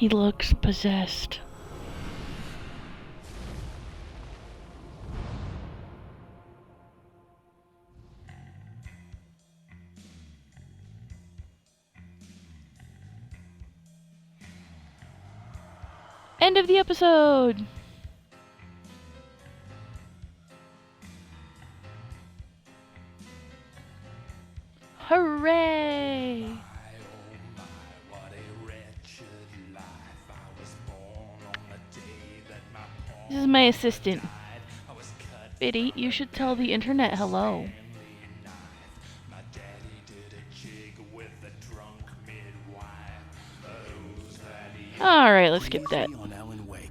He looks possessed. End of the episode! Hooray! This is my assistant. Biddy, you should tell the internet hello. Alright, let's skip that. On Alan Wake.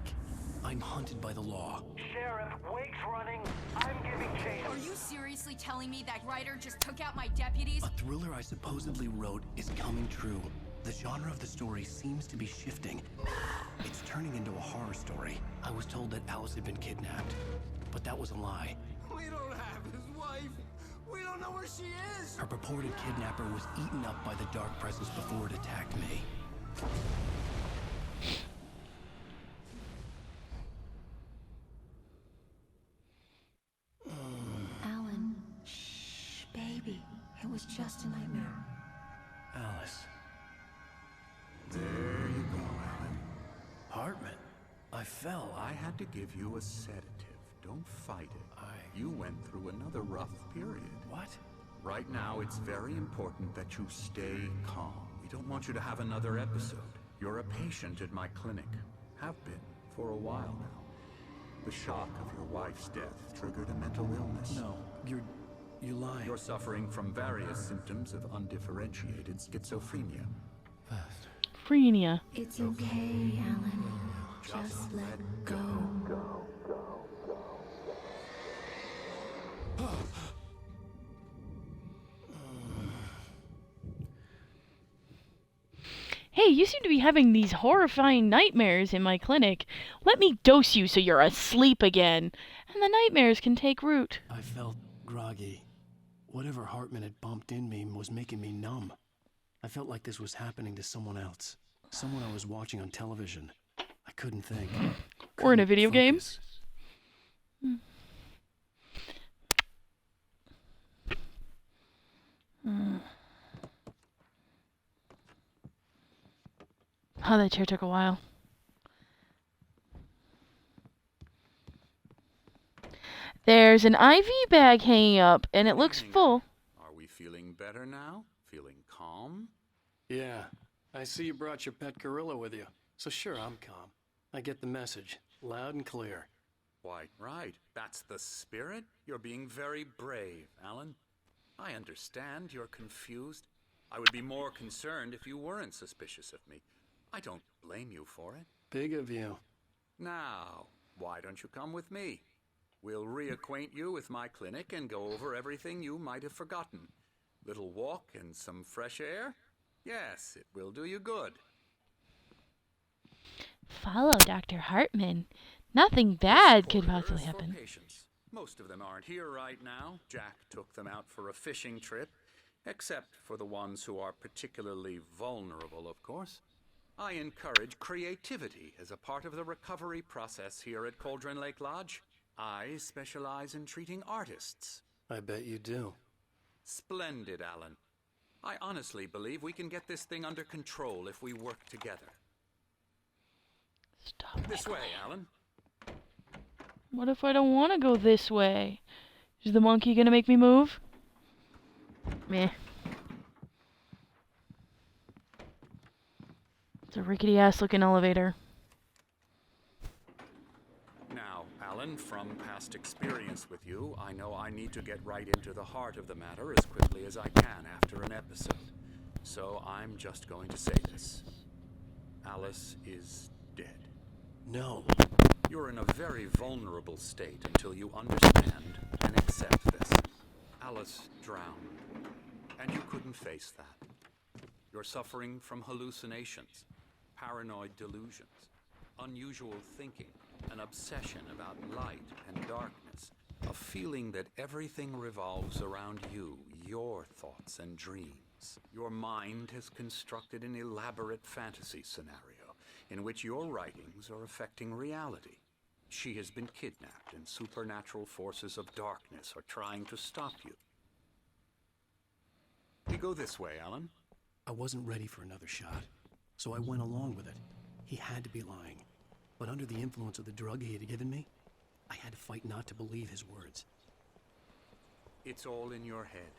I'm hunted by the law. Sheriff, Wake's running. I'm giving chase. Are you seriously telling me that writer just took out my deputies? A thriller I supposedly wrote is coming true. The genre of the story seems to be shifting. It's turning into a horror story. I was told that Alice had been kidnapped, but that was a lie. We don't have his wife. We don't know where she is. Her purported kidnapper was eaten up by the dark presence before it attacked me. Alan, shh, baby. It was just a nightmare. Alice. There you go, Alan. Hartman. I fell. I had to give you a sedative. Don't fight it. You went through another rough period. What? Right now, it's very important that you stay calm. We don't want you to have another episode. You're a patient at my clinic. Have been for a while now. The shock of your wife's death triggered a mental illness. No, you're lying. You're suffering from various symptoms of undifferentiated schizophrenia. Frenia. It's okay, Alan. Just let go. Hey, you seem to be having these horrifying nightmares in my clinic. Let me dose you so you're asleep again, and the nightmares can take root. I felt groggy. Whatever Hartman had bumped in me was making me numb. I felt like this was happening to someone else. Someone I was watching on television. I couldn't think. Or in a video game. Oh, that chair took a while. There's an IV bag hanging up, and it looks full. Are we feeling better now? Feeling calm? Yeah, I see you brought your pet gorilla with you. So sure, I'm calm. I get the message, loud and clear. Why, right. That's the spirit. You're being very brave, Alan. I understand you're confused. I would be more concerned if you weren't suspicious of me. I don't blame you for it. Big of you. Now, why don't you come with me? We'll reacquaint you with my clinic and go over everything you might have forgotten. Little walk and some fresh air? Yes, it will do you good. Follow Dr. Hartman. Nothing bad could possibly happen. Patients. Most of them aren't here right now. Jack took them out for a fishing trip, except for the ones who are particularly vulnerable, of course. I encourage creativity as a part of the recovery process here at Cauldron Lake Lodge. I specialize in treating artists. I bet you do. Splendid, Alan. I honestly believe we can get this thing under control if we work together. Stop This way, Alan. What if I don't want to go this way? Is the monkey gonna make me move? Meh. It's a rickety-ass looking elevator. Now, Alan, from past experience with you, I know I need to get right into the heart of the matter as quickly as I can after an episode. So I'm just going to say this. Alice is dead. No. You're in a very vulnerable state until you understand and accept this. Alice drowned, and you couldn't face that. You're suffering from hallucinations, paranoid delusions, unusual thinking, an obsession about light and darkness, a feeling that everything revolves around you, your thoughts and dreams. Your mind has constructed an elaborate fantasy scenario in which your writings are affecting reality. She has been kidnapped, and supernatural forces of darkness are trying to stop you. We go this way, Alan. I wasn't ready for another shot, so I went along with it. He had to be lying. But under the influence of the drug he had given me, I had to fight not to believe his words. It's all in your head.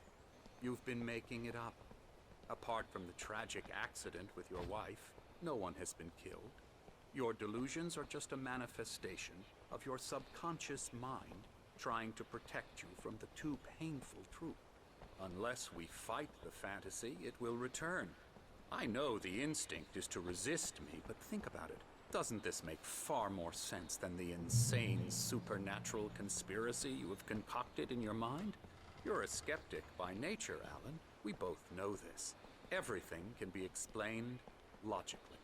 You've been making it up. Apart from the tragic accident with your wife, no one has been killed. Your delusions are just a manifestation of your subconscious mind trying to protect you from the too painful truth. Unless we fight the fantasy, it will return. I know the instinct is to resist me, but think about it. Doesn't this make far more sense than the insane supernatural conspiracy you have concocted in your mind? You're a skeptic by nature, Alan. We both know this. Everything can be explained logically.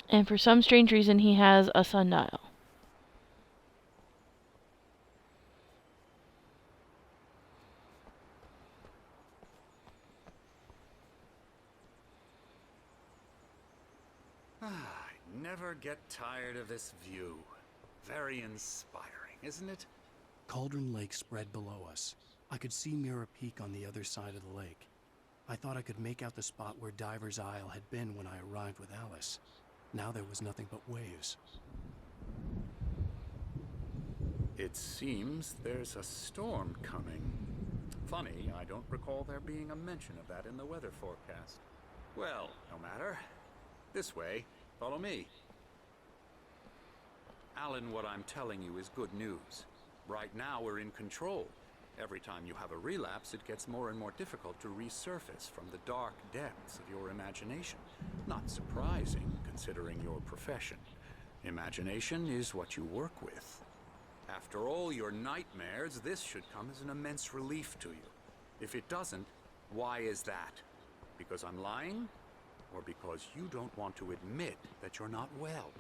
And for some strange reason, he has a sundial. I never get tired of this view. Very inspiring, isn't it? Cauldron Lake spread below us. I could see Mirror Peak on the other side of the lake. I thought I could make out the spot where Diver's Isle had been when I arrived with Alice. Now there was nothing but waves. It seems there's a storm coming. Funny, I don't recall there being a mention of that in the weather forecast. Well, no matter. This way. Follow me. Alan, what I'm telling you is good news. Right now we're in control. Every time you have a relapse, it gets more and more difficult to resurface from the dark depths of your imagination. Not surprising, considering your profession. Imagination is what you work with. After all your nightmares, this should come as an immense relief to you. If it doesn't, why is that? Because I'm lying? Or because you don't want to admit that you're not well?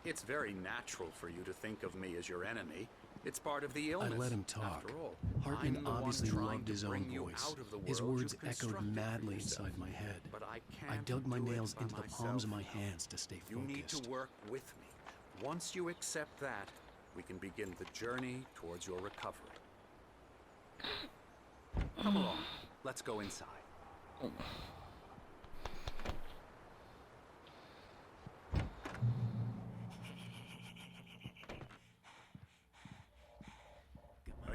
It's very natural for you to think of me as your enemy. It's part of the illness. I let him talk. After all, Hartman I'm the one obviously trying loved to his own bring you voice. out of the His world words you've echoed constructed for madly yourself. inside my head. But I I can't dug my do it nails by into the palms of my myself. hands to stay You need focused. to work with me. Once you accept that, we can begin the journey towards your recovery. Come along. Let's go inside.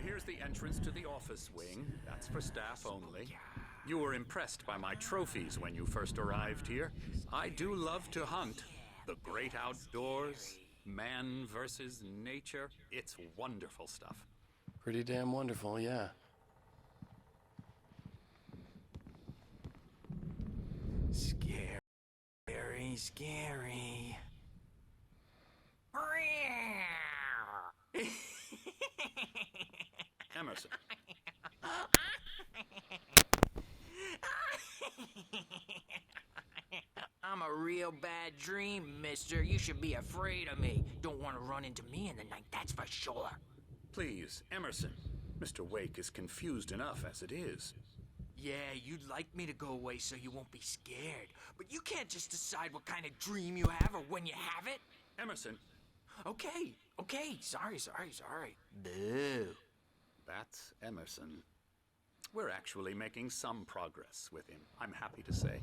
Here's the entrance to the office wing. That's for staff only. You were impressed by my trophies when you first arrived here. I do love to hunt. The great outdoors, man versus nature. It's wonderful stuff. Pretty damn wonderful, yeah. Scary, scary. Emerson. I'm a real bad dream, mister. You should be afraid of me. Don't want to run into me in the night, that's for sure. Please, Emerson. Mr. Wake is confused enough as it is. Yeah, you'd like me to go away so you won't be scared. But you can't just decide what kind of dream you have or when you have it. Emerson. Okay. Sorry. Boo. That's Emerson. We're actually making some progress with him, I'm happy to say.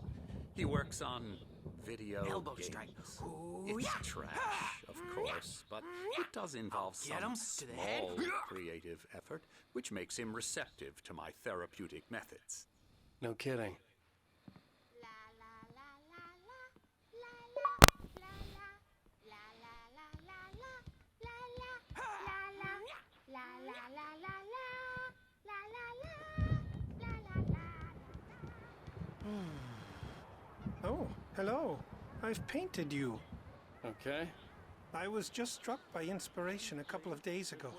He works on video Elbow games. strike. Ooh, It's yeah. trash, of course, but it does involve Get him some to the head. small creative effort, which makes him receptive to my therapeutic methods. No kidding. Oh, hello. I've painted you. Okay. I was just struck by inspiration a couple of days ago.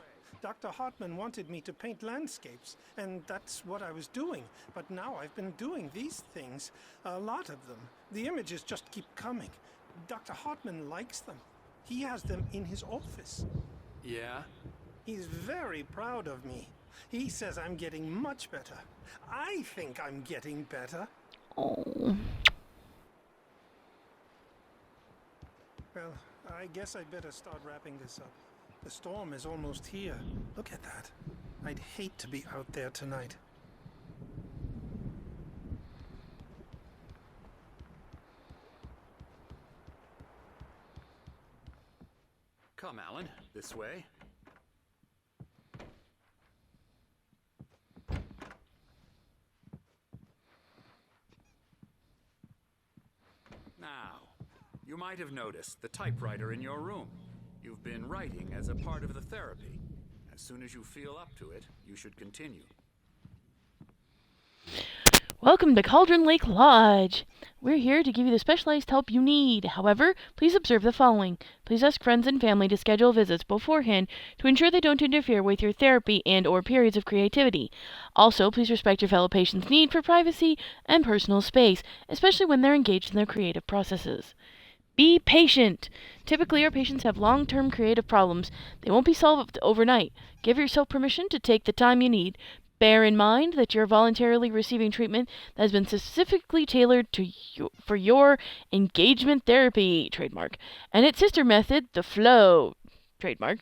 Dr. Hartman wanted me to paint landscapes, and that's what I was doing. But now I've been doing these things, a lot of them. The images just keep coming. Dr. Hartman likes them. He has them in his office. Yeah? He's very proud of me. He says I'm getting much better. I think I'm getting better. Oh. Well, I guess I'd better start wrapping this up. The storm is almost here. Look at that. I'd hate to be out there tonight. Come, Alan, this way. Now, you might have noticed the typewriter in your room. You've been writing as a part of the therapy. As soon as you feel up to it, you should continue. Welcome to Cauldron Lake Lodge. We're here to give you the specialized help you need. However, please observe the following. Please ask friends and family to schedule visits beforehand to ensure they don't interfere with your therapy and/or periods of creativity. Also, please respect your fellow patients' need for privacy and personal space, especially when they're engaged in their creative processes. Be patient. Typically, our patients have long-term creative problems. They won't be solved overnight. Give yourself permission to take the time you need. Bear in mind that you're voluntarily receiving treatment that has been specifically tailored to for your engagement therapy, trademark, and its sister method, the flow, trademark,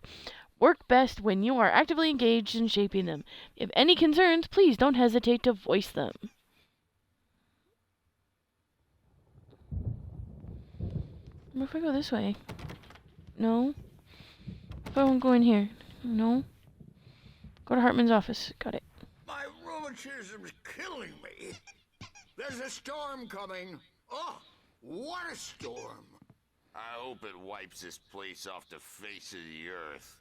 work best when you are actively engaged in shaping them. If any concerns, please don't hesitate to voice them. What if I go this way? No. If I won't go in here? No. Go to Hartman's office. Got it. My rheumatism's killing me. There's a storm coming. Oh, what a storm. I hope it wipes this place off the face of the earth.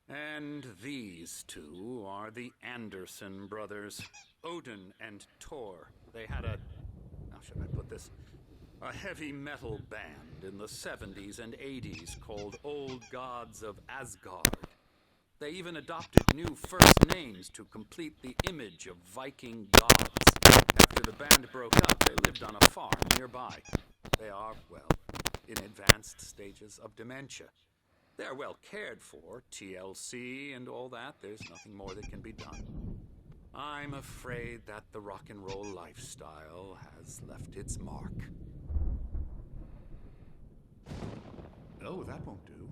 And these two are the Anderson brothers, Odin and Tor. They had how should I put this? A heavy metal band in the 70s and 80s called Old Gods of Asgard. They even adopted new first names to complete the image of Viking gods. After the band broke up, they lived on a farm nearby. They are, well, in advanced stages of dementia. They're well cared for, TLC and all that. There's nothing more that can be done. I'm afraid that the rock and roll lifestyle has left its mark. Oh, that won't do.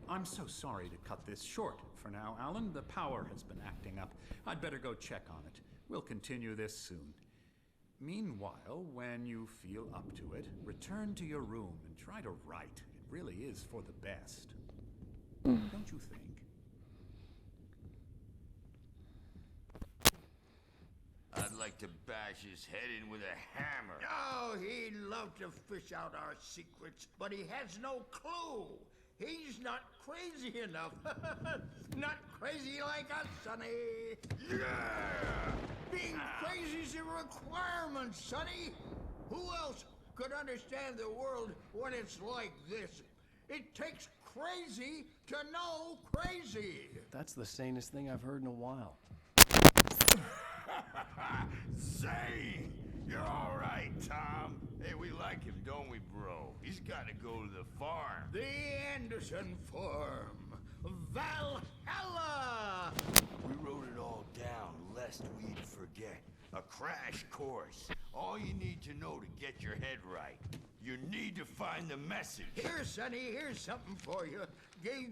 I'm so sorry to cut this short for now, Alan. The power has been acting up. I'd better go check on it. We'll continue this soon. Meanwhile, when you feel up to it, return to your room and try to write. It really is for the best. Don't you think? I'd like to bash his head in with a hammer. Oh, he'd love to fish out our secrets, but he has no clue. He's not crazy enough. Not crazy like us, Sonny. Yeah! Being crazy's a requirement, Sonny. Who else could understand the world when it's like this? It takes crazy to know crazy. That's the sanest thing I've heard in a while. Say, you're all right, Tom. Hey, we like him, don't we, bro? He's got to go to the farm. The Anderson Farm. Valhalla! We wrote it all down, lest we'd forget. A crash course. All you need to know to get your head right. You need to find the message. Here, Sonny, here's something for you. Gave